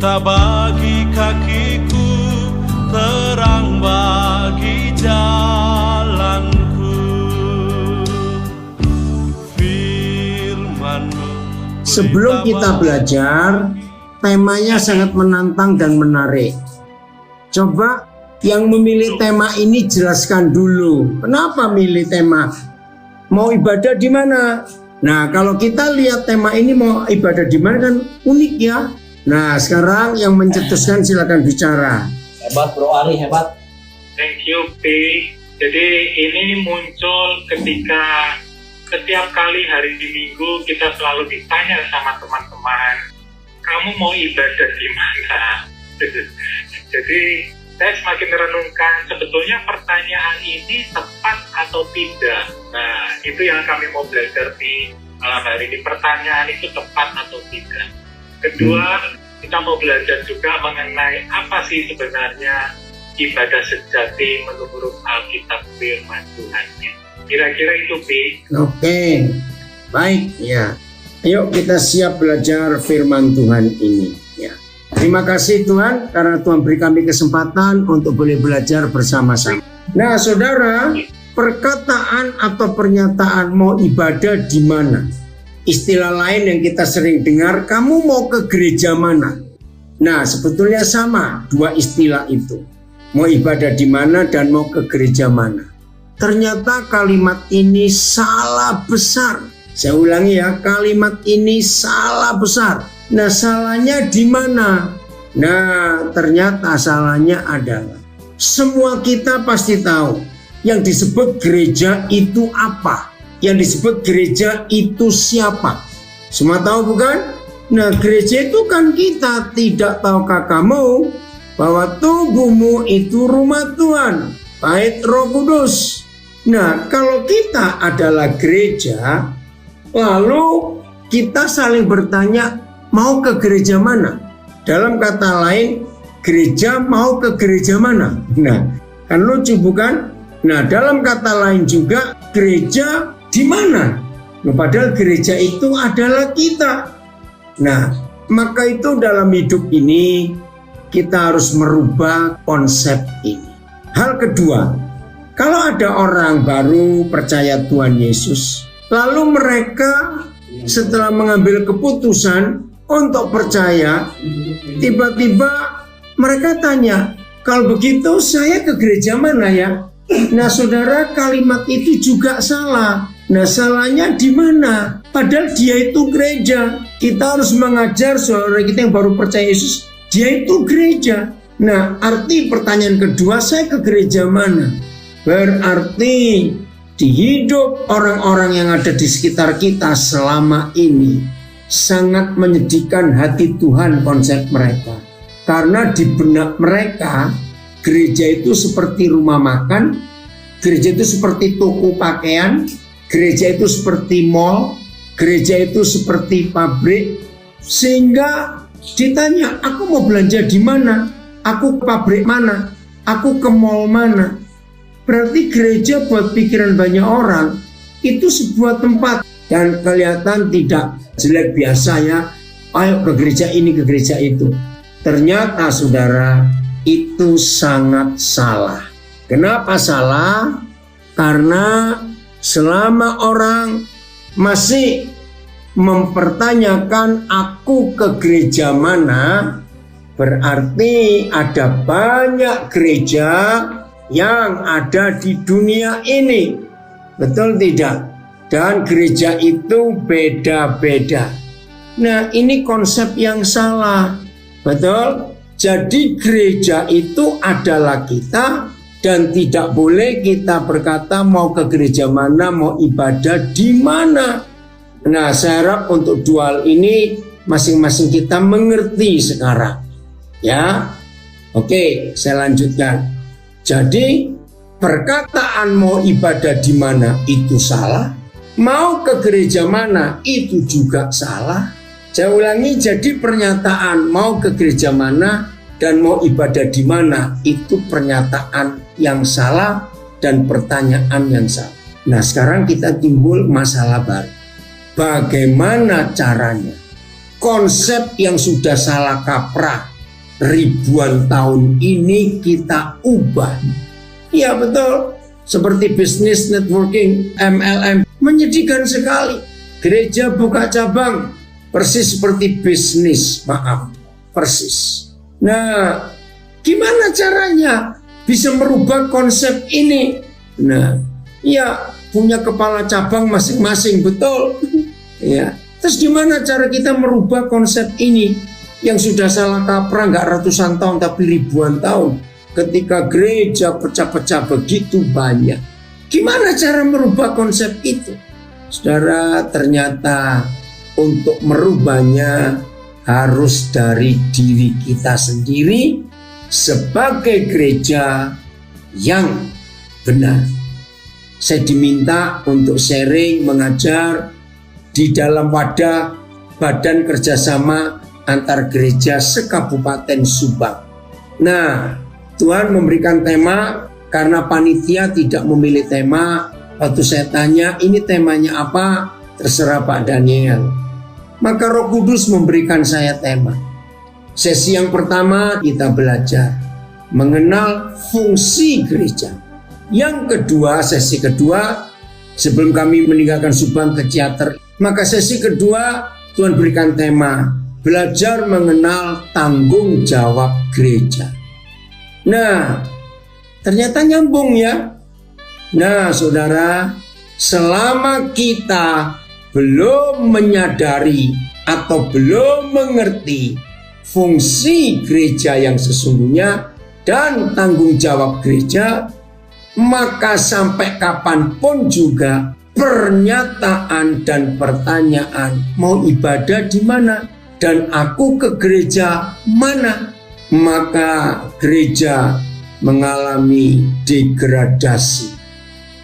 Pelita bagi kakiku, terang bagi jalanku. Firman-Mu. Sebelum kita belajar, temanya sangat menantang dan menarik. Coba yang memilih tema ini jelaskan dulu. Kenapa milih tema? Mau ibadah di mana? Nah, kalau kita lihat tema ini mau ibadah di mana kan unik ya. Nah, sekarang yang mencetuskan silakan bicara. Hebat Bro Ari, hebat. Thank you, P. Jadi ini muncul ketika setiap kali hari di Minggu kita selalu ditanya sama teman-teman, kamu mau ibadah di mana? Jadi saya semakin merenungkan sebetulnya pertanyaan ini tepat atau tidak. Nah, itu yang kami mau belajar di malam hari ini. Pertanyaan itu tepat atau tidak. Kedua, kita mau belajar juga mengenai apa sih sebenarnya ibadah sejati menurut Alkitab Firman Tuhan. Kira-kira itu, Pi. Oke, baik ya. Ayo kita siap belajar firman Tuhan ini ya. Terima kasih Tuhan karena Tuhan beri kami kesempatan untuk boleh belajar bersama-sama. Nah, saudara, perkataan atau pernyataan mau ibadah di mana? Istilah lain yang kita sering dengar, kamu mau ke gereja mana? Nah, sebetulnya sama dua istilah itu. Mau ibadah di mana dan mau ke gereja mana. Ternyata kalimat ini salah besar. Saya ulangi ya, kalimat ini salah besar. Nah, salahnya di mana? Nah, ternyata salahnya adalah semua kita pasti tahu yang disebut gereja itu apa? Yang disebut gereja itu siapa? Semua tahu bukan? Nah, gereja itu kan kita. Tidak tahukah kamu bahwa tubuhmu itu rumah Tuhan, bait Roh Kudus. Nah, kalau kita adalah gereja, lalu kita saling bertanya, mau ke gereja mana? Dalam kata lain, gereja mau ke gereja mana? Nah, kan lucu bukan? Nah, dalam kata lain juga, gereja di mana? Nah, padahal gereja itu adalah kita. Nah, maka itu dalam hidup ini, kita harus merubah konsep ini. Hal kedua, kalau ada orang baru percaya Tuhan Yesus, lalu mereka setelah mengambil keputusan untuk percaya, tiba-tiba mereka tanya, kalau begitu saya ke gereja mana ya? Nah, saudara, kalimat itu juga salah. Nah, salahnya di mana? Padahal dia itu gereja. Kita harus mengajar saudara kita yang baru percaya Yesus, dia itu gereja. Nah, arti pertanyaan kedua, saya ke gereja mana? Berarti di hidup orang-orang yang ada di sekitar kita selama ini sangat menyedihkan hati Tuhan konsep mereka. Karena di benak mereka gereja itu seperti rumah makan, gereja itu seperti toko pakaian, gereja itu seperti mall, gereja itu seperti pabrik. Sehingga ditanya, aku mau belanja di mana? Aku ke pabrik mana? Aku ke mall mana? Berarti gereja buat pikiran banyak orang itu sebuah tempat dan kelihatan tidak jelek biasa ya. Ayo ke gereja ini, ke gereja itu. Ternyata saudara, itu sangat salah. Kenapa salah? Karena selama orang masih mempertanyakan aku ke gereja mana, berarti ada banyak gereja yang ada di dunia ini. Betul tidak? Dan gereja itu beda-beda. Nah, ini konsep yang salah. Betul? Jadi gereja itu adalah kita dan tidak boleh kita berkata mau ke gereja mana, mau ibadah di mana. Nah, saya harap untuk dua hal ini masing-masing kita mengerti sekarang. Ya. Oke, saya lanjutkan. Jadi perkataan mau ibadah di mana itu salah, mau ke gereja mana itu juga salah. Saya ulangi, jadi pernyataan mau ke gereja mana dan mau ibadah di mana itu pernyataan yang salah dan pertanyaan yang salah. Nah, sekarang kita timbul masalah baru. Bagaimana caranya? Konsep yang sudah salah kaprah ribuan tahun ini kita ubah. Ya betul, seperti business networking, MLM, menyedihkan sekali. Gereja buka cabang, persis seperti bisnis, persis. Nah, gimana caranya bisa merubah konsep ini? Nah, ya punya kepala cabang masing-masing, betul. Ya, terus gimana cara kita merubah konsep ini yang sudah salah kaprah nggak ratusan tahun tapi ribuan tahun? Ketika gereja pecah-pecah begitu banyak, gimana cara merubah konsep itu? Saudara, ternyata untuk merubahnya harus dari diri kita sendiri sebagai gereja yang benar. Saya diminta untuk sharing, mengajar di dalam wadah Badan Kerjasama Antar Gereja Sekabupaten Subang. Nah, Tuhan memberikan tema karena panitia tidak memilih tema. Waktu saya tanya, ini temanya apa? Terserah Pak Daniel. Maka Roh Kudus memberikan saya tema. Sesi yang pertama kita belajar mengenal fungsi gereja. Yang kedua, sesi kedua, sebelum kami meninggalkan Subang ke Ciater, maka sesi kedua Tuhan berikan tema belajar mengenal tanggung jawab gereja. Nah, ternyata nyambung ya. Nah, saudara, selama kita belum menyadari atau belum mengerti fungsi gereja yang sesungguhnya dan tanggung jawab gereja, maka sampai kapanpun juga pernyataan dan pertanyaan mau ibadah di mana dan aku ke gereja mana, maka gereja mengalami degradasi,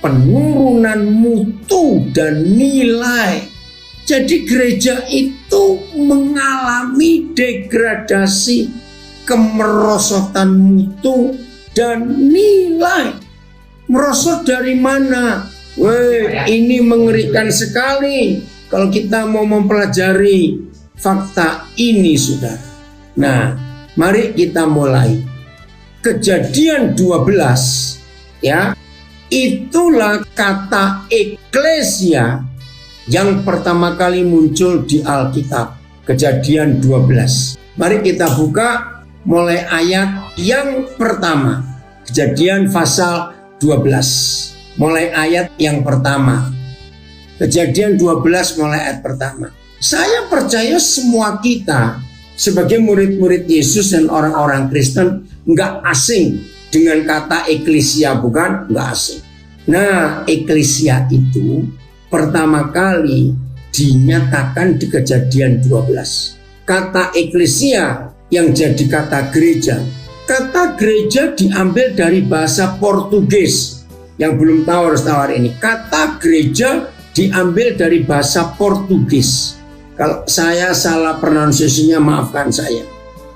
penurunan mutu dan nilai. Jadi gereja itu mengalami degradasi, kemerosotan mutu dan nilai. Merosot dari mana? Ini mengerikan sekali kalau kita mau mempelajari fakta ini, saudara. Nah, mari kita mulai. Kejadian 12, ya, itulah kata eklesia yang pertama kali muncul di Alkitab. Kejadian 12. Mari kita buka mulai ayat yang pertama. Kejadian pasal 12. Mulai ayat yang pertama. Kejadian 12 mulai ayat pertama. Saya percaya semua kita sebagai murid-murid Yesus dan orang-orang Kristen nggak asing dengan kata eklesia, bukan? Nggak asing. Nah, eklesia itu pertama kali dinyatakan di Kejadian 12. Kata eklesia yang jadi kata gereja. Kata gereja diambil dari bahasa Portugis. Yang belum tahu harus tahu hari ini. Kata gereja diambil dari bahasa Portugis. Kalau saya salah pronunciasinya, maafkan saya.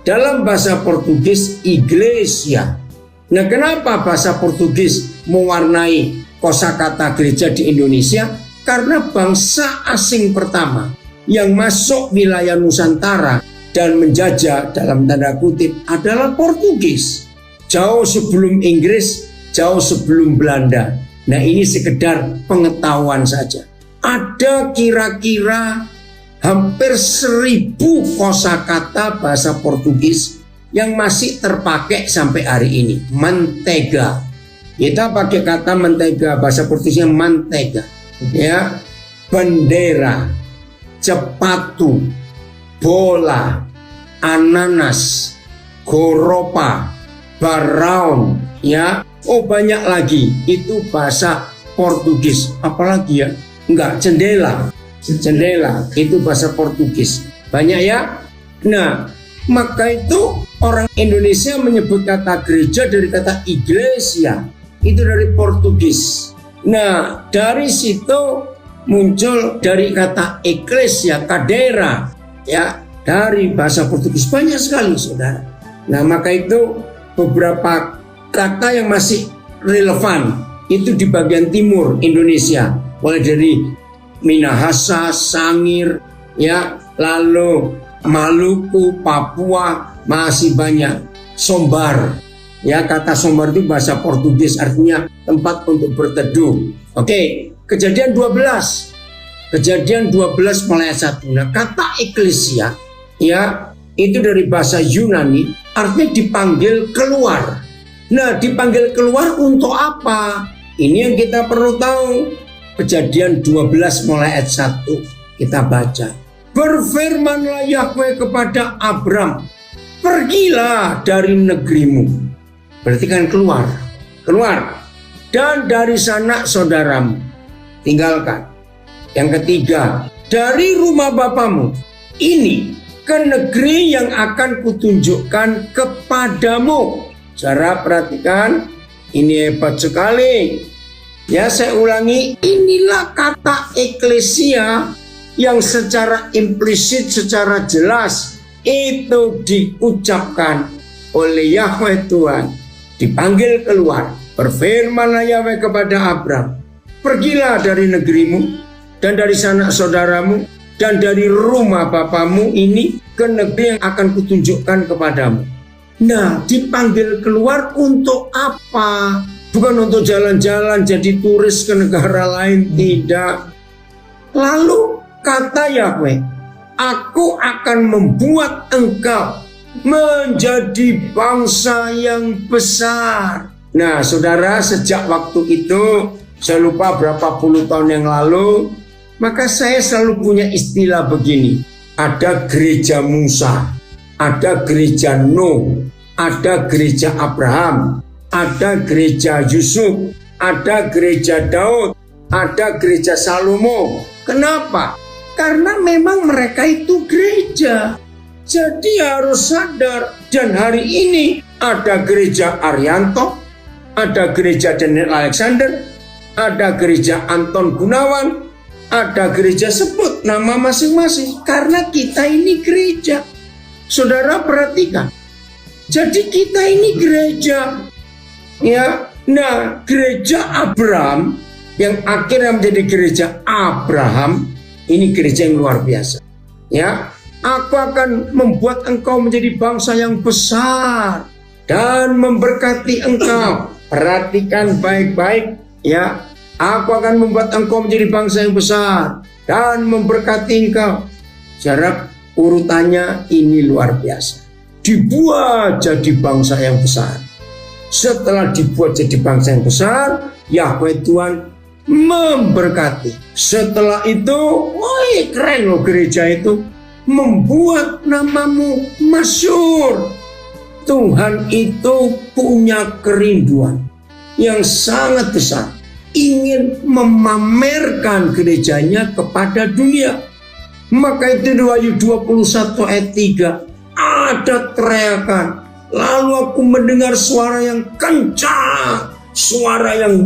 Dalam bahasa Portugis, iglesia. Nah, kenapa bahasa Portugis mewarnai kosakata gereja di Indonesia? Karena bangsa asing pertama yang masuk wilayah Nusantara dan menjajah dalam tanda kutip adalah Portugis. Jauh sebelum Inggris, jauh sebelum Belanda. Nah, ini sekedar pengetahuan saja. Ada kira-kira hampir 1000 kosakata bahasa Portugis yang masih terpakai sampai hari ini. Mantega. Kita pakai kata mentega, bahasa Portugisnya mantega. Ya, bendera, sepatu, bola, ananas, goropa, baraun, ya. Oh, banyak lagi. Itu bahasa Portugis. Apalagi ya? Enggak, jendela. Jendela itu bahasa Portugis. Banyak ya. Nah, maka itu orang Indonesia menyebut kata gereja dari kata iglesia. Itu dari Portugis. Nah, dari situ muncul dari kata eklesia, kadera, ya, dari bahasa Portugis. Banyak sekali, saudara. Nah, maka itu beberapa kata yang masih relevan itu di bagian timur Indonesia, mulai dari Minahasa, Sangir, ya, lalu Maluku, Papua, masih banyak. Sombar, ya, kata sombar itu bahasa Portugis, artinya tempat untuk berteduh. Oke, Kejadian 12 mulai ayat 1. Nah, kata eklesia, ya, itu dari bahasa Yunani, artinya dipanggil keluar. Nah, dipanggil keluar untuk apa? Ini yang kita perlu tahu. Kejadian 12 mulai ayat 1 kita baca. Berfirmanlah Yahweh kepada Abram, pergilah dari negerimu. Berarti kan keluar. Dan dari sanak saudaramu, tinggalkan. Yang ketiga, dari rumah bapamu, ini ke negeri yang akan kutunjukkan kepadamu. Cara perhatikan, ini hebat sekali. Ya, saya ulangi, inilah kata eklesia yang secara implisit, secara jelas itu diucapkan oleh Yahweh Tuhan. Dipanggil keluar. Berfirmanlah Yahweh kepada Abram, pergilah dari negerimu dan dari sanak saudaramu dan dari rumah bapamu ini ke negeri yang akan kutunjukkan kepadamu. Nah, dipanggil keluar untuk apa? Bukan untuk jalan-jalan jadi turis ke negara lain, tidak. Lalu kata Yahweh, aku akan membuat engkau menjadi bangsa yang besar. Nah, saudara, sejak waktu itu, saya lupa berapa puluh tahun yang lalu, maka saya selalu punya istilah begini. Ada gereja Musa, ada gereja Nuh, ada gereja Abraham, ada gereja Yusuf, ada gereja Daud, ada gereja Salomo. Kenapa? Karena memang mereka itu gereja. Jadi harus sadar. Dan hari ini ada gereja Arianto, ada gereja Daniel Alexander, ada gereja Anton Gunawan, ada gereja, sebut nama masing-masing. Karena kita ini gereja. Saudara perhatikan. Jadi kita ini gereja. Ya, nah, gereja Abraham yang akhirnya menjadi gereja Abraham, ini gereja yang luar biasa. Ya, aku akan membuat engkau menjadi bangsa yang besar dan memberkati engkau. Perhatikan baik-baik, ya. Aku akan membuat engkau menjadi bangsa yang besar dan memberkati engkau. Jarak urutannya ini luar biasa. Dibuat jadi bangsa yang besar. Setelah dibuat jadi bangsa yang besar, Yahweh Tuhan memberkati. Setelah itu, woi, keren loh gereja itu, membuat namamu masyhur. Tuhan itu punya kerinduan yang sangat besar, ingin memamerkan gerejanya kepada dunia. Maka itu di Wahyu 21 ayat 3 ada teriakan, lalu aku mendengar suara yang kencang, suara yang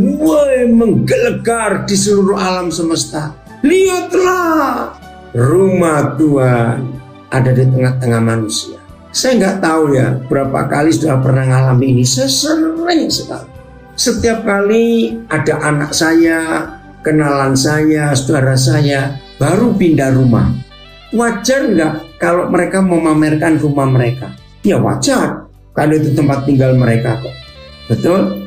menggelegar di seluruh alam semesta. Lihatlah, rumah Tuhan ada di tengah-tengah manusia. Saya nggak tahu ya berapa kali sudah pernah ngalami ini. Saya sering sekali. Setiap kali ada anak saya, kenalan saya, saudara saya baru pindah rumah, wajar nggak kalau mereka memamerkan rumah mereka? Ya wajar, karena itu tempat tinggal mereka kok. Betul?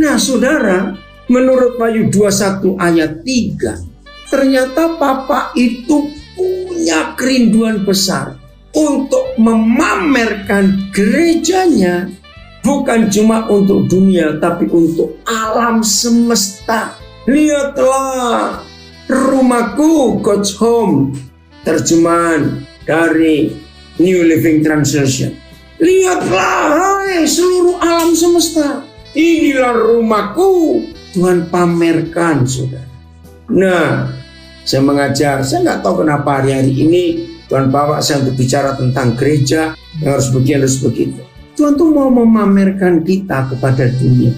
Nah saudara, menurut Wahyu 21 ayat 3, ternyata Papa itu punya kerinduan besar untuk memamerkan gerejanya, bukan cuma untuk dunia, tapi untuk alam semesta. Lihatlah, rumahku, God's home, terjemahan dari New Living Translation. Lihatlah, hai seluruh alam semesta, inilah rumahku. Tuhan pamerkan, saudara. Nah, saya mengajar, saya nggak tahu kenapa hari-hari ini Tuhan bawa saya untuk bicara tentang gereja yang harus begini, harus begitu. Tuhan tuh mau memamerkan kita kepada dunia.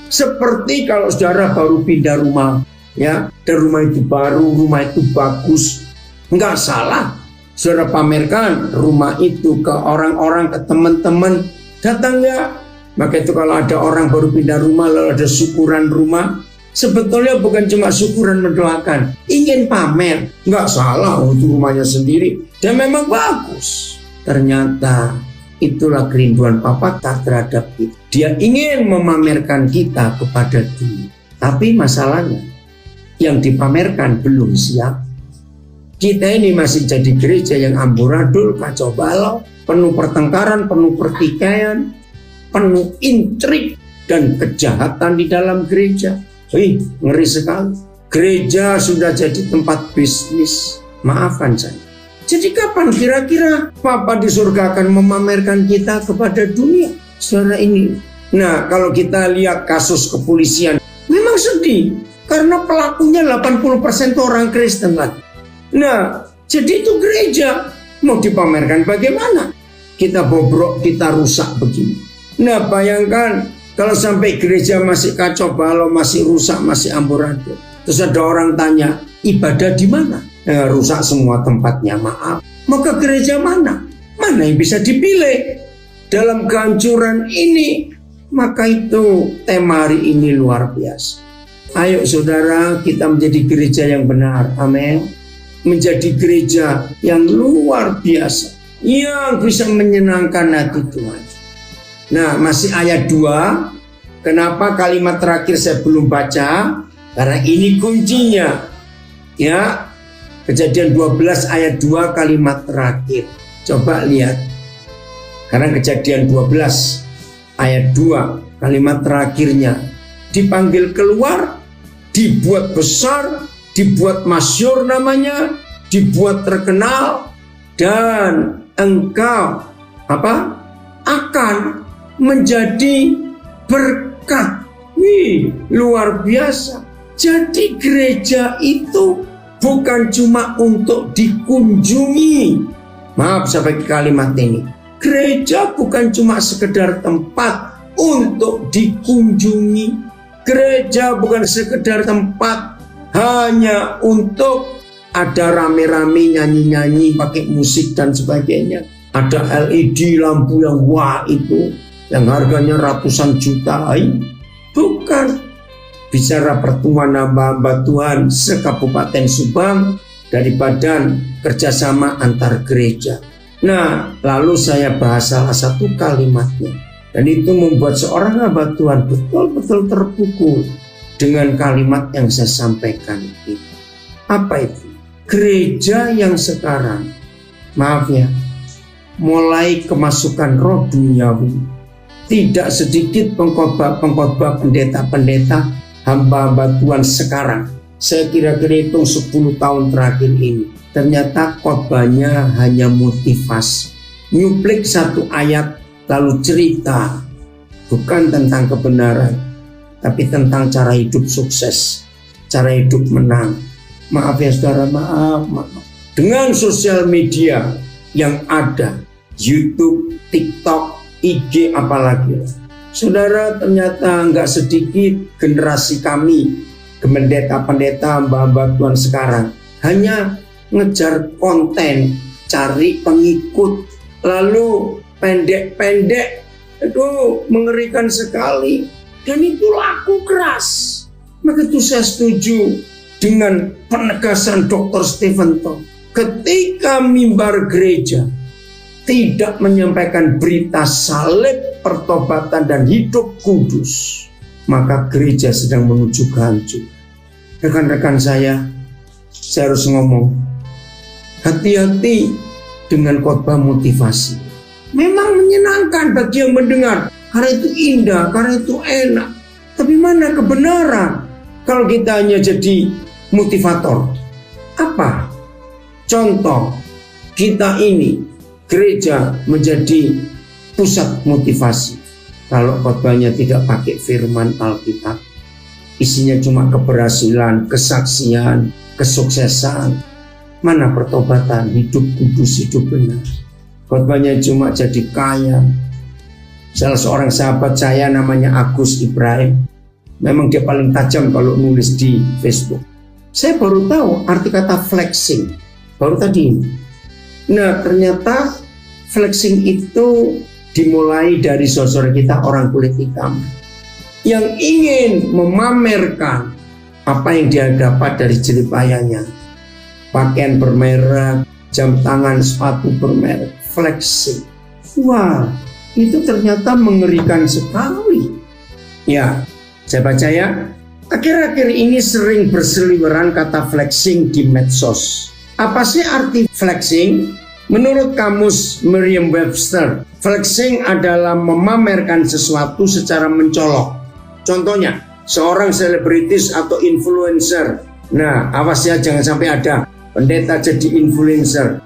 Seperti kalau saudara baru pindah rumah, ya, dan rumah itu baru, rumah itu bagus, nggak salah saudara pamerkan rumah itu ke orang-orang, ke teman-teman. Datang nggak? Maka itu kalau ada orang baru pindah rumah lalu ada syukuran rumah, sebetulnya bukan cuma syukuran mendoakan, ingin pamer. Nggak salah, itu rumahnya sendiri dan memang bagus. Ternyata Itulah kerinduan Bapa terhadap kita. Dia ingin memamerkan kita kepada dunia. Tapi masalahnya, yang dipamerkan belum siap. Kita ini masih jadi gereja yang amburadul, kacau balau, penuh pertengkaran, penuh pertikaian, penuh intrik dan kejahatan di dalam gereja. Ngeri sekali. Gereja sudah jadi tempat bisnis. Maafkan saya. Jadi kapan kira-kira Bapa di surga akan memamerkan kita kepada dunia? Saudara ini. Nah, kalau kita lihat kasus kepolisian, memang sedih. Karena pelakunya 80% itu orang Kristen lagi. Nah, jadi itu gereja. Mau dipamerkan bagaimana? Kita bobrok, kita rusak begini. Nah, bayangkan kalau sampai gereja masih kacau balau, masih rusak, masih amburadul. Terus ada orang tanya, ibadah di mana? Rusak semua tempatnya, maaf. Maka gereja mana? Mana yang bisa dipilih dalam kehancuran ini? Maka itu tema hari ini luar biasa. Ayo saudara, kita menjadi gereja yang benar. Amin. Menjadi gereja yang luar biasa, yang bisa menyenangkan hati Tuhan. Nah, masih ayat 2. Kenapa kalimat terakhir saya belum baca? Karena ini kuncinya. Ya, Kejadian 12 ayat 2 kalimat terakhir. Coba lihat. Karena Kejadian 12 ayat 2 kalimat terakhirnya. Dipanggil keluar, dibuat besar, dibuat masyhur namanya, dibuat terkenal, dan engkau akan menjadi berkat. Luar biasa. Jadi gereja itu bukan cuma untuk dikunjungi. Maaf saya pakai kalimat ini. Gereja bukan cuma sekedar tempat untuk dikunjungi. Gereja bukan sekedar tempat hanya untuk ada rame-rame nyanyi-nyanyi pakai musik dan sebagainya. Ada LED lampu yang wah itu, yang harganya ratusan juta. Bukan. Bicara pertemuan hamba-hamba Tuhan se-Kabupaten Subang dari Badan Kerjasama Antar Gereja. Nah, lalu saya bahas salah satu kalimatnya. Dan itu membuat seorang hamba Tuhan betul-betul terpukul dengan kalimat yang saya sampaikan itu. Apa itu? Gereja yang sekarang, maaf ya, mulai kemasukan roh duniawi. Tidak sedikit pengkhotbah pendeta-pendeta, hamba-hamba Tuhan sekarang, saya kira-kira hitung 10 tahun terakhir ini, ternyata khotbahnya hanya motivasi. Nyuplik satu ayat lalu cerita, bukan tentang kebenaran, tapi tentang cara hidup sukses, cara hidup menang. Maaf ya saudara, maaf. Dengan sosial media yang ada, YouTube, TikTok, IG apalagi, saudara, ternyata nggak sedikit generasi kami, pendeta-pendeta, hamba-hamba Tuhan sekarang, hanya ngejar konten, cari pengikut, lalu pendek-pendek, itu mengerikan sekali. Dan itu laku keras. Maka itu saya setuju dengan penegasan Dr. Stephen Toh. Ketika mimbar gereja tidak menyampaikan berita salib, pertobatan, dan hidup kudus, maka gereja sedang menuju kehancuran. Rekan-rekan saya harus ngomong, hati-hati dengan khotbah motivasi. Memang menyenangkan bagi yang mendengar, karena itu indah, karena itu enak. Tapi mana kebenaran kalau kita hanya jadi motivator? Apa? Contoh, kita ini gereja menjadi pusat motivasi. Kalau khotbahnya tidak pakai firman Alkitab, isinya cuma keberhasilan, kesaksian, kesuksesan, mana pertobatan, hidup kudus, hidup benar. Khotbahnya cuma jadi kaya. Salah seorang sahabat saya namanya Agus Ibrahim, memang dia paling tajam kalau nulis di Facebook. Saya baru tahu arti kata flexing, baru tadi ini. Nah, ternyata flexing itu dimulai dari saudara kita orang kulit hitam yang ingin memamerkan apa yang dia dapat dari jeripayanya. Pakaian bermerek, jam tangan, sepatu bermerek, flexing. Wah, itu ternyata mengerikan sekali. Ya, saya baca ya. Akhir-akhir ini sering berseliweran kata flexing di medsos. Apa sih arti flexing? Menurut kamus Merriam-Webster, flexing adalah memamerkan sesuatu secara mencolok. Contohnya, seorang selebritis atau influencer. Nah, awas ya, jangan sampai ada pendeta jadi influencer.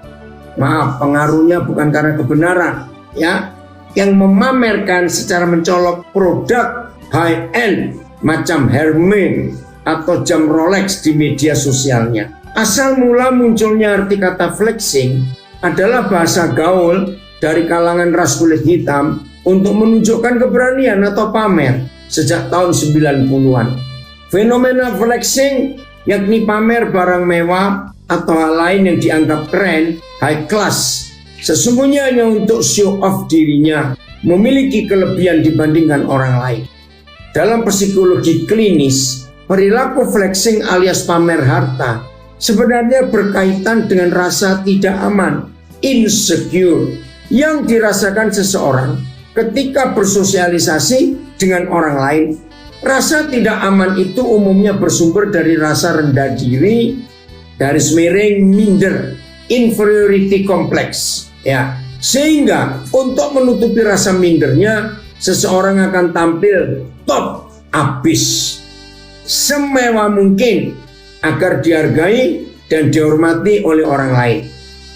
Maaf, pengaruhnya bukan karena kebenaran, ya. Yang memamerkan secara mencolok produk high-end macam Hermes atau jam Rolex di media sosialnya. Asal mula munculnya arti kata flexing adalah bahasa gaul dari kalangan ras kulit hitam untuk menunjukkan keberanian atau pamer sejak tahun 90-an. Fenomena flexing yakni pamer barang mewah atau hal lain yang dianggap keren, high class, sesungguhnya hanya untuk show off dirinya, memiliki kelebihan dibandingkan orang lain. Dalam psikologi klinis, perilaku flexing alias pamer harta sebenarnya berkaitan dengan rasa tidak aman, insecure, yang dirasakan seseorang ketika bersosialisasi dengan orang lain. Rasa tidak aman itu umumnya bersumber dari rasa rendah diri, garis miring minder, inferiority complex, ya. Sehingga untuk menutupi rasa mindernya, seseorang akan tampil top abis, semewah mungkin agar dihargai dan dihormati oleh orang lain.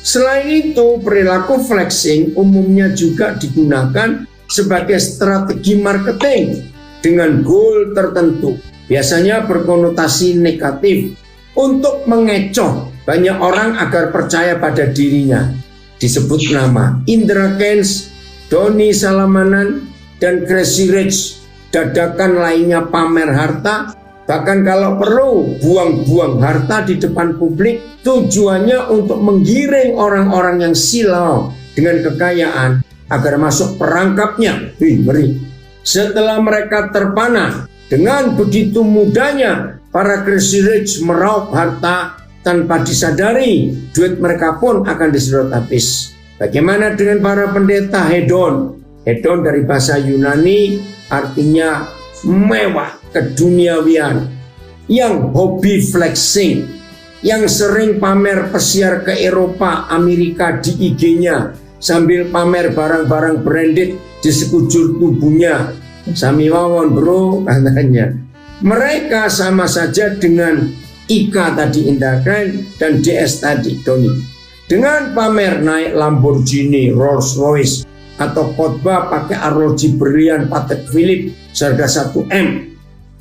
Selain itu, perilaku flexing umumnya juga digunakan sebagai strategi marketing dengan goal tertentu, biasanya berkonotasi negatif, untuk mengecoh banyak orang agar percaya pada dirinya. Disebut nama Indra Kents, Doni Salamanan, dan Crazy Rich. Dadakan lainnya pamer harta, bahkan kalau perlu buang-buang harta di depan publik, tujuannya untuk menggiring orang-orang yang silau dengan kekayaan agar masuk perangkapnya. Ngeri. Setelah mereka terpana, dengan begitu mudahnya para Crazy Rich meraup harta tanpa disadari, duit mereka pun akan disedot habis. Bagaimana dengan para pendeta hedon? Hedon dari bahasa Yunani artinya mewah, keduniawian, yang hobi flexing, yang sering pamer pesiar ke Eropa, Amerika di IG-nya, sambil pamer barang-barang branded di sekujur tubuhnya. Sami wawon bro, katanya. Mereka sama saja dengan Ika tadi, Indra Kents, dan DS tadi, Doni. Dengan pamer naik Lamborghini, Rolls Royce, atau khotbah pakai arloji berlian Patek Philippe seharga 1M.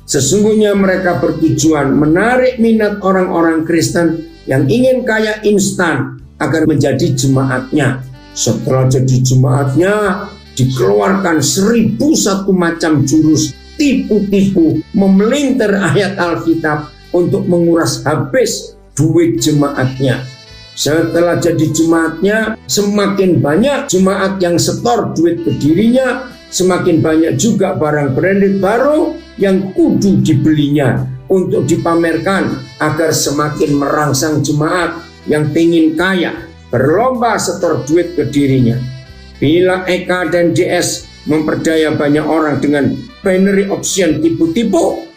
Sesungguhnya mereka bertujuan menarik minat orang-orang Kristen yang ingin kaya instan agar menjadi jemaatnya. Setelah jadi jemaatnya, dikeluarkan 1001 macam jurus tipu-tipu memelintir ayat Alkitab untuk menguras habis duit jemaatnya. Setelah jadi jemaatnya, semakin banyak jemaat yang setor duit ke dirinya, semakin banyak juga barang branded baru yang kudu dibelinya untuk dipamerkan agar semakin merangsang jemaat yang ingin kaya, berlomba setor duit ke dirinya. Bila Eka dan DS memperdaya banyak orang dengan binary option tipu-tipu,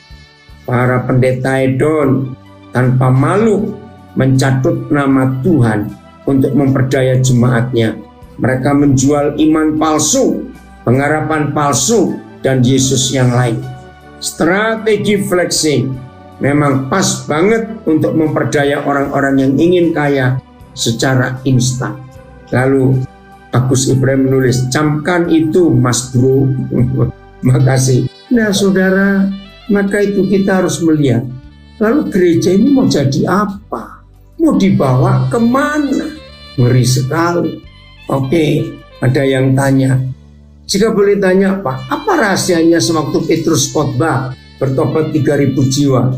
para pendeta hedon tanpa malu mencatut nama Tuhan untuk memperdaya jemaatnya. Mereka menjual iman palsu, pengharapan palsu, dan Yesus yang lain. Strategi flexing memang pas banget untuk memperdaya orang-orang yang ingin kaya secara instan. Lalu Agus Ibrahim menulis, camkan itu mas bro. Makasih. Nah saudara, maka itu kita harus melihat, lalu gereja ini mau jadi apa? Mau dibawa kemana? Ngeri sekali. Oke, ada yang tanya. Jika boleh tanya Pak, apa rahasianya sewaktu Petrus khotbah bertobat 3.000 jiwa?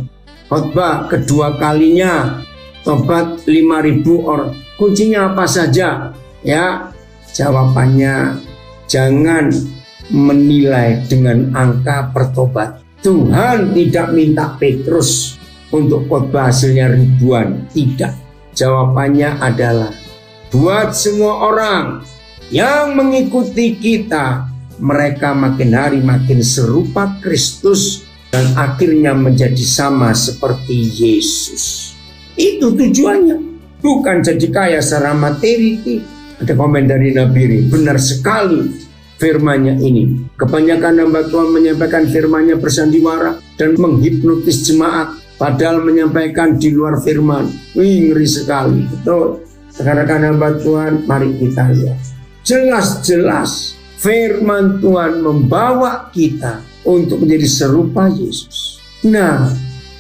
Khotbah kedua kalinya tobat 5.000 orang. Kuncinya apa saja? Ya, jawabannya jangan menilai dengan angka pertobat. Tuhan tidak minta Petrus untuk khotbah hasilnya ribuan, tidak. Jawabannya adalah buat semua orang yang mengikuti kita, mereka makin hari makin serupa Kristus dan akhirnya menjadi sama seperti Yesus. Itu tujuannya, bukan jadi kaya secara materi. Ada komen dari Nabiri, benar sekali firman-Nya ini. Kebanyakan hamba Tuhan menyampaikan firman-Nya bersandiwara dan menghipnotis jemaat, padahal menyampaikan di luar firman. Wih, ngeri sekali. Betul. Sekarang hamba Tuhan, mari kita lihat. Jelas-jelas firman Tuhan membawa kita untuk menjadi serupa Yesus. Nah,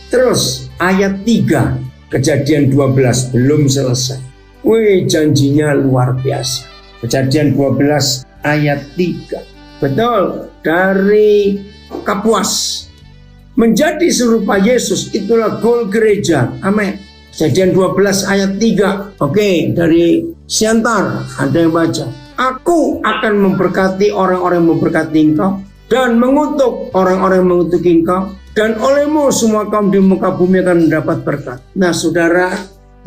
terus ayat 3 Kejadian 12 belum selesai. Wih, janjinya luar biasa. Kejadian 12 ayat 3. Betul, dari Kapuas menjadi serupa Yesus, itulah goal gereja. Amin. Kejadian 12 ayat 3. Oke, dari Siantar ada yang baca. Aku akan memberkati orang-orang yang memberkati engkau dan mengutuk orang-orang yang mengutuki engkau, dan olehmu semua kaum di muka bumi akan mendapat berkat. Nah saudara,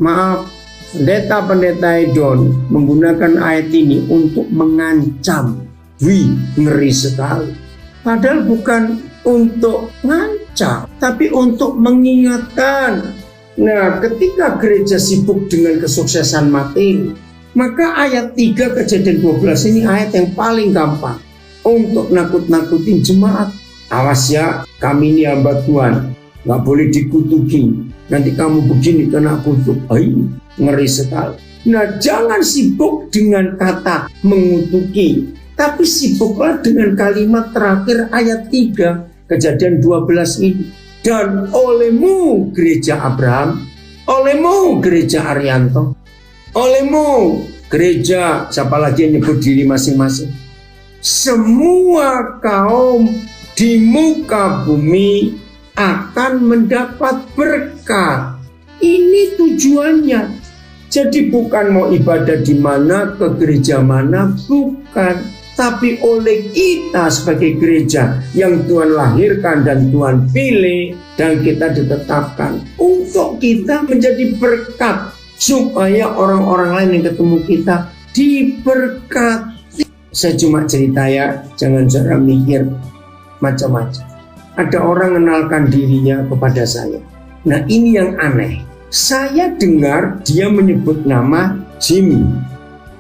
maaf, pendeta-pendeta Edon menggunakan ayat ini untuk mengancam. Wih, ngeri sekali. Padahal bukan untuk mengancam, tapi untuk mengingatkan. Nah, ketika gereja sibuk dengan kesuksesan materi, maka ayat 3 Kejadian 12 ini ayat yang paling gampang untuk nakut-nakutin jemaat. Awas ya, kami ini hamba Tuhan, gak boleh dikutuki. Nanti kamu begini kena kutuk. Ngeri sekali. Nah, jangan sibuk dengan kata mengutuki, tapi sibuklah dengan kalimat terakhir ayat 3 Kejadian 12 ini. Dan olehmu gereja Abraham, olehmu gereja Arianto, olehmu gereja, siapa lagi yang nyebut diri masing-masing, semua kaum di muka bumi akan mendapat berkat. Ini tujuannya. Jadi bukan mau ibadah di mana, ke gereja mana, bukan. Tapi oleh kita sebagai gereja yang Tuhan lahirkan dan Tuhan pilih dan kita ditetapkan untuk kita menjadi berkat, supaya orang-orang lain yang ketemu kita diberkati. Saya cuma cerita ya, jangan cara mikir macam-macam. Ada orang mengenalkan dirinya kepada saya. Nah ini yang aneh. Saya dengar dia menyebut nama Jimmy.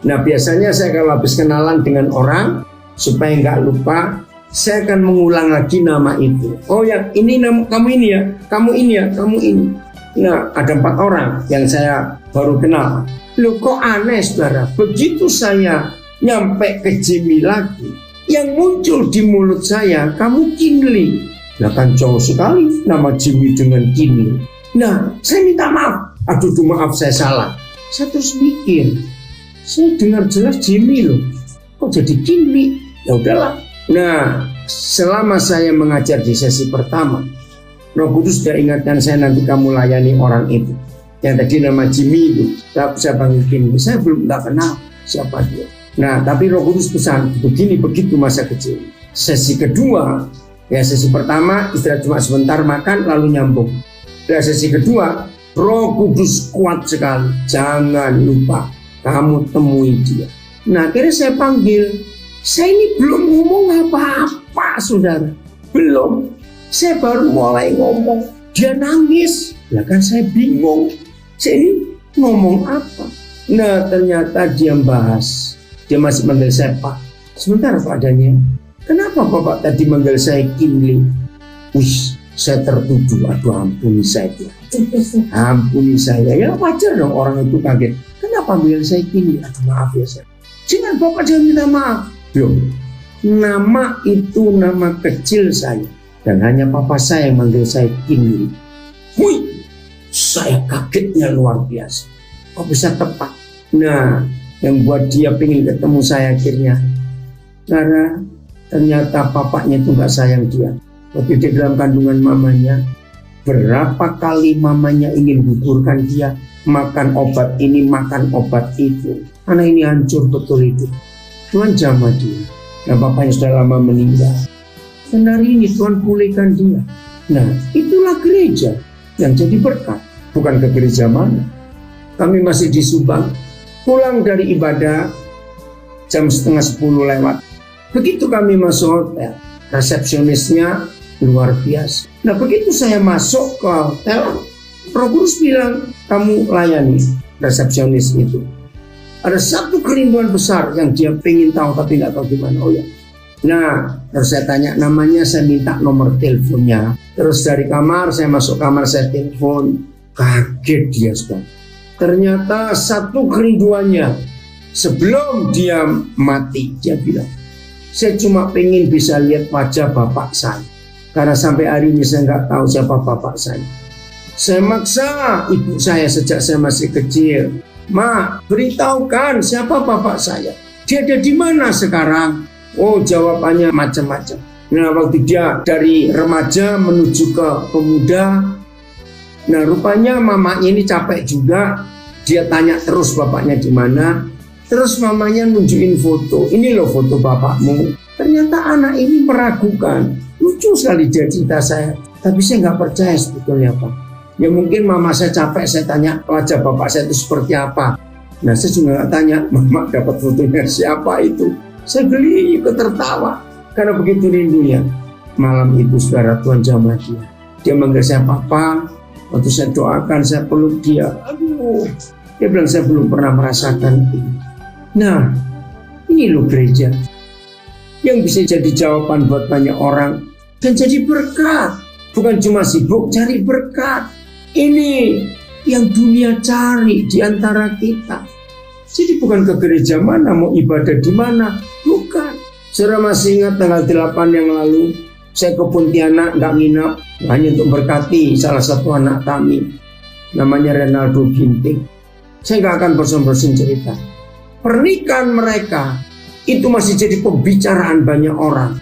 Nah biasanya saya kalau habis kenalan dengan orang, supaya nggak lupa, saya akan mengulang lagi nama itu. Oh ya, ini nama kamu ini ya, kamu ini ya, kamu ini. Nah ada 4 orang yang saya baru kenal. Loh kok aneh saudara, begitu saya nyampe ke Jimmy lagi, yang muncul di mulut saya, kamu Kinley. Nah kan jauh sekali nama Jimmy dengan Kinley. Nah saya minta maaf, aduh maaf saya salah. Saya terus mikir, saya dengar jelas Jimmy loh, kok jadi Kinley? Ya udahlah. Nah selama saya mengajar di sesi pertama, Roh Kudus sudah ingatkan saya, nanti kamu layani orang itu yang tadi nama Jimmy itu. Saya panggil Kinley, saya belum tak kenal siapa dia. Nah tapi Roh Kudus pesan begini begitu masa kecil. Sesi kedua, ya sesi pertama istirahat cuma sebentar, makan lalu nyambung. Dan sesi kedua Roh Kudus kuat sekali, jangan lupa kamu temui dia. Nah akhirnya saya panggil. Saya ini belum ngomong apa-apa saudara, belum. Saya baru mulai ngomong, dia nangis. Lah kan saya bingung, saya ini ngomong apa. Nah ternyata dia bahas. Dia masih manggil saya Pak. Sebentar Pak adanya, kenapa Bapak tadi manggil saya Kinley? Wih, saya tertuduh. Aduh ampuni saya, ampuni saya. Ya wajar dong orang itu kaget. Kenapa manggil saya Kinley? Aduh maaf ya saya. Jangan Bapak jangan minta maaf. Loh, nama itu nama kecil saya, dan hanya papa saya yang manggil saya Kinley. Wih, saya kagetnya luar biasa. Kok bisa tepat? Nah, yang buat dia pengen ketemu saya akhirnya, karena ternyata papanya itu gak sayang dia. Waktu dia dalam kandungan mamanya, berapa kali mamanya ingin gugurkan dia, makan obat ini, makan obat itu. Anak ini hancur betul itu. Tuhan jamah dia. Dan bapaknya sudah lama meninggal. Dan hari ini Tuhan pulihkan dia. Nah itulah gereja yang jadi berkat. Bukan ke gereja mana. Kami masih di Subang. Pulang dari ibadah, jam 9:30 lewat. Begitu kami masuk hotel, resepsionisnya luar biasa. Nah begitu saya masuk ke hotel, Roh Kudus bilang, kamu layani resepsionis itu. Ada satu kerinduan besar yang dia pengen tahu tapi nggak tahu gimana. Oh ya. Nah, terus saya tanya namanya, saya minta nomor teleponnya. Terus dari kamar, saya masuk kamar, saya telepon. Kaget dia sudah. Ternyata satu kerinduannya sebelum dia mati, dia bilang, saya cuma pengen bisa lihat wajah bapak saya. Karena sampai hari ini saya nggak tahu siapa bapak saya. Saya maksa ibu saya sejak saya masih kecil. Ma, beritahukan siapa bapak saya. Dia ada di mana sekarang? Oh, jawabannya macam-macam. Nah, waktu dia dari remaja menuju ke pemuda. Nah, rupanya mamanya ini capek juga. Dia tanya terus bapaknya di mana. Terus mamanya nunjukin foto. Ini loh foto bapakmu. Ternyata anak ini meragukan. Lucu sekali dia cerita saya. Tapi saya nggak percaya sebetulnya Pak. Ya mungkin mama saya capek, saya tanya wajah bapak saya itu seperti apa. Nah saya juga nggak tanya, mama dapat fotonya siapa itu. Saya geli ikut tertawa. Karena begitu rindunya. Malam itu saudara Tuhan jamah dia. Dia manggil saya papa. Waktu saya doakan, saya peluk dia. Aduh. Dia bilang saya belum pernah merasakan ini. Nah ini loh gereja. Yang bisa jadi jawaban buat banyak orang. Dan jadi berkat. Bukan cuma sibuk cari berkat. Ini yang dunia cari di antara kita. Jadi bukan ke gereja mana, mau ibadah di mana. Bukan. Saudara masih ingat tanggal 8 yang lalu. Saya ke Pontianak gak nginap. Hanya untuk berkati salah satu anak kami. Namanya Renaldo Ginting. Saya gak akan bosan-bosan cerita. Pernikahan mereka itu masih jadi pembicaraan banyak orang.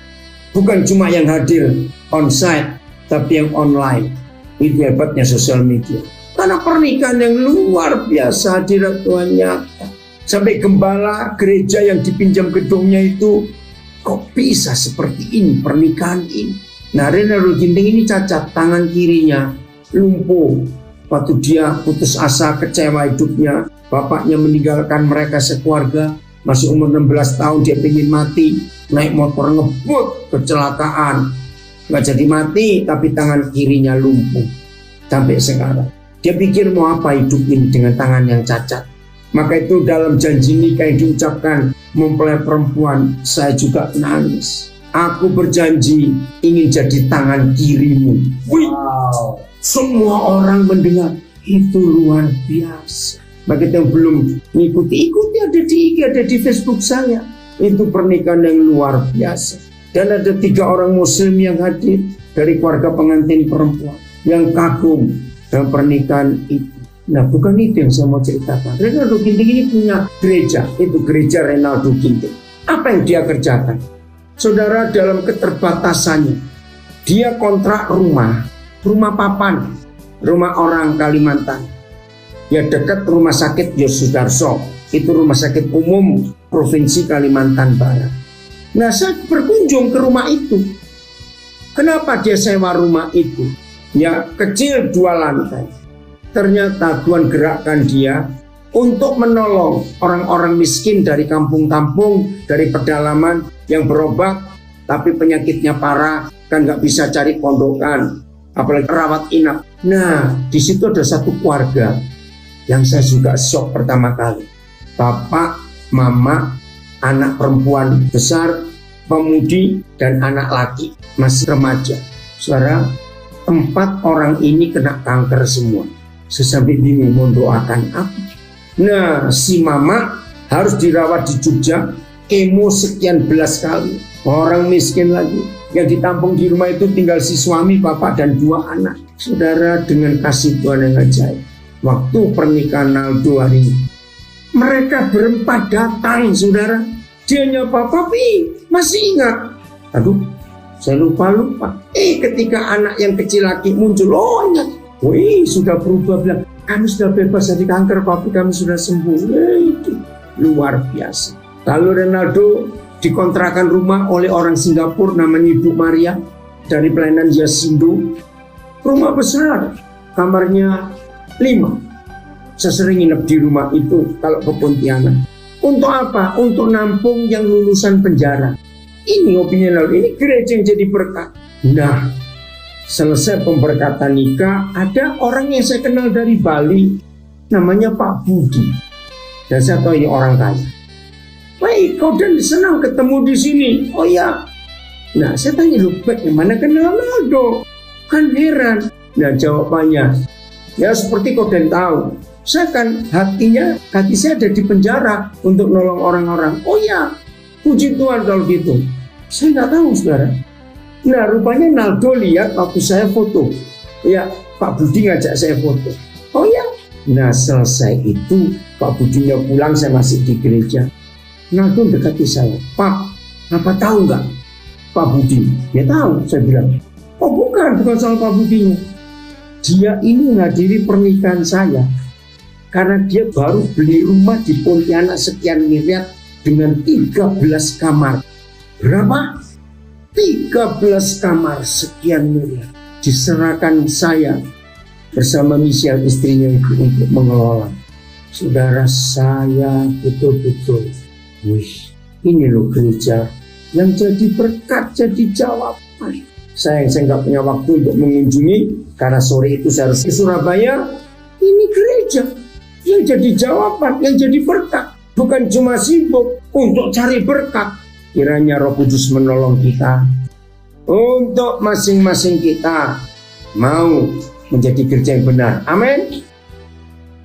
Bukan cuma yang hadir on-site, tapi yang online. Itu hebatnya sosial media. Karena pernikahan yang luar biasa hadirat Tuhan nyata. Sampai gembala gereja yang dipinjam gedungnya itu, kok bisa seperti ini pernikahan ini. Nah Renaldo Ginting ini cacat, tangan kirinya lumpuh. Waktu dia putus asa, kecewa hidupnya, bapaknya meninggalkan mereka sekeluarga. Masih umur 16 tahun dia pengen mati. Naik motor ngebut, kecelakaan. Gak jadi mati, tapi tangan kirinya lumpuh. Sampai sekarang. Dia pikir mau apa hidup ini dengan tangan yang cacat. Maka itu dalam janji nikah yang diucapkan mempelai perempuan, saya juga nangis. Aku berjanji ingin jadi tangan kirimu. Wih, semua orang mendengar. Itu luar biasa. Bagi yang belum mengikuti, ada di IG, ada di Facebook saya. Itu pernikahan yang luar biasa. Dan ada 3 orang muslim yang hadir dari keluarga pengantin perempuan yang kagum dalam pernikahan itu. Nah bukan itu yang saya mau ceritakan. Renaldo Ginting ini punya gereja. Itu gereja Renaldo Ginting. Apa yang dia kerjakan? Saudara, dalam keterbatasannya, dia kontrak rumah papan, rumah orang Kalimantan. Ya dekat rumah sakit Yosudarso. Itu rumah sakit umum Provinsi Kalimantan Barat. Nah saya berkunjung ke rumah itu. Kenapa dia sewa rumah itu? Ya kecil 2 lantai. Ternyata Tuhan gerakkan dia untuk menolong orang-orang miskin dari kampung-kampung, dari pedalaman yang berobat, tapi penyakitnya parah, kan nggak bisa cari pondokan, apalagi rawat inap. Nah di situ ada satu keluarga yang saya juga shock pertama kali. Bapak, mama, anak perempuan besar, pemudi, dan anak laki masih remaja. Saudara, 4 orang ini kena kanker semua. Saya sampai bingung mau doakan apa. Nah, si mama harus dirawat di Jogja, kemo sekian belas kali. Orang miskin lagi. Yang ditampung di rumah itu tinggal si suami, bapak, dan 2 anak. Saudara, dengan kasih Tuhan yang ajaib. Waktu pernikahan Naldo hari ini, mereka berempat datang, saudara. Dia nyapa, papi, masih ingat? Aduh, saya lupa. Ketika anak yang kecil lagi muncul, oh ingat. Wih, sudah berubah, bilang, kami sudah bebas dari kanker, papi, kami sudah sembuh. Itu luar biasa. Lalu Renaldo dikontrakan rumah oleh orang Singapura namanya Ibu Maria dari pelayanan Yasindo. Rumah besar, kamarnya 5. Saya sering nginep di rumah itu kalau ke Pontianak. Untuk apa? Untuk nampung yang lulusan penjara. Ini opini lalu, ini gereja yang jadi berkat. Nah, selesai pemberkatan nikah, ada orang yang saya kenal dari Bali, namanya Pak Budi. Dan saya tahu ini orang kaya. Baik, kau dan senang ketemu di sini. Oh ya. Nah, saya tanya, lu bagaimana kenal Aldo? Kan heran. Nah, jawabannya, ya seperti kau dan tahu, saya kan hati saya ada di penjara untuk nolong orang-orang. Oh ya, puji Tuhan kalau gitu. Saya nggak tahu, saudara. Nah, rupanya Naldo lihat waktu saya foto. Ya, Pak Budi ngajak saya foto. Oh ya. Nah, selesai itu, Pak Budinya pulang, saya masih di gereja. Naldo dekati saya. Pak, apa tahu nggak Pak Budi? Dia tahu, saya bilang. Oh bukan soal Pak Budinya. Dia ini menghadiri pernikahan saya karena dia baru beli rumah di Pontianak sekian miliar dengan 13 kamar. Berapa? 13 kamar sekian miliar. Diserahkan saya bersama Michelle istrinya itu untuk mengelola. Saudara, saya betul-betul, wih, ini loh gereja yang jadi berkat, jadi jawaban. Saya nggak punya waktu untuk mengunjungi karena sore itu saya harus ke Surabaya. Ini gereja yang jadi jawaban, yang jadi berkat. Bukan cuma sibuk untuk cari berkat. Kiranya Roh Kudus menolong kita untuk masing-masing kita mau menjadi gereja yang benar. Amin.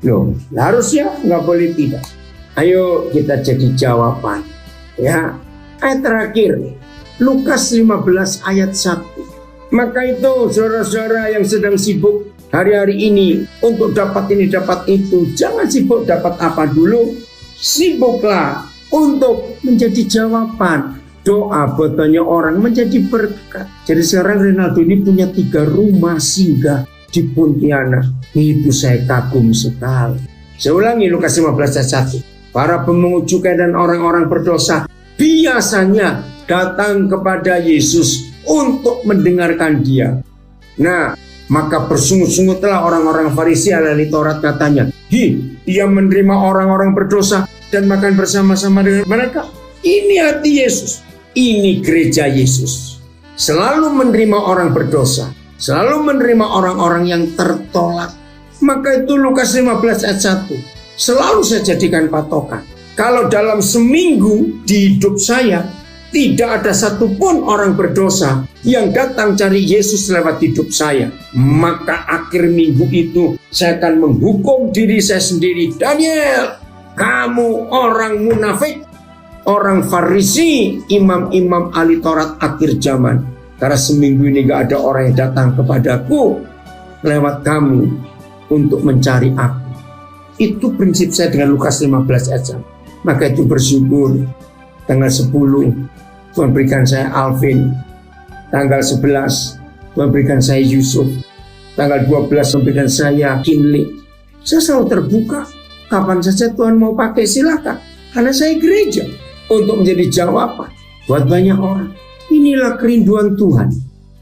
Loh, harusnya nggak boleh tidak. Ayo kita jadi jawaban. Ya, ayat terakhir. Lukas 15 ayat 1. Maka itu saudara-saudara yang sedang sibuk hari-hari ini untuk dapat ini dapat itu, jangan sibuk dapat apa dulu. Sibuklah untuk menjadi jawaban. Doa buat banyak orang menjadi berkat. Jadi sekarang Renaldo ini punya 3 rumah singgah di Pontianak. Itu saya kagum sekali. Saya ulangi Lukas 15 ayat 1. Para pemungut cukai dan orang-orang berdosa biasanya datang kepada Yesus untuk mendengarkan dia. Nah, maka bersungut-sungutlah orang-orang Farisi ahli Taurat katanya, dia menerima orang-orang berdosa dan makan bersama-sama dengan mereka. Ini hati Yesus, ini gereja Yesus. Selalu menerima orang berdosa, selalu menerima orang-orang yang tertolak. Maka itu Lukas 15 ayat 1 selalu saya jadikan patokan. Kalau dalam seminggu di hidup saya tidak ada satupun orang berdosa yang datang cari Yesus lewat hidup saya, maka akhir minggu itu saya akan menghukum diri saya sendiri. Daniel, kamu orang munafik, orang Farisi, imam-imam ahli Taurat akhir zaman. Karena seminggu ini gak ada orang yang datang kepadaku lewat kamu untuk mencari aku. Itu prinsip saya dengan Lukas 15 ayat 1. Maka itu bersyukur tanggal 10 Tuhan berikan saya Alvin, tanggal 11 Tuhan berikan saya Yusuf, tanggal 12 Tuhan berikan saya Kinley. Saya selalu terbuka, kapan saja Tuhan mau pakai silakan, karena saya gereja untuk menjadi jawaban buat banyak orang. Inilah kerinduan Tuhan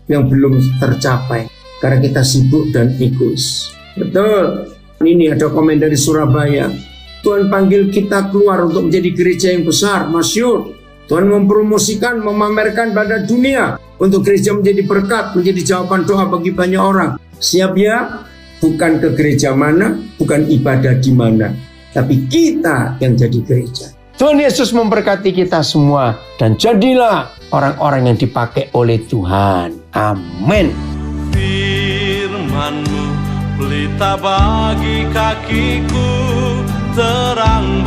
yang belum tercapai karena kita sibuk dan egois. Betul. Ini ada komen dari Surabaya. Tuhan panggil kita keluar untuk menjadi gereja yang besar, masyhur. Tuhan mempromosikan, memamerkan pada dunia untuk gereja menjadi berkat, menjadi jawaban doa bagi banyak orang. Siap ya? Bukan ke gereja mana, bukan ibadah di mana, tapi kita yang jadi gereja. Tuhan Yesus memberkati kita semua dan jadilah orang-orang yang dipakai oleh Tuhan. Amin. Firman-Mu pelita bagi kakiku, terang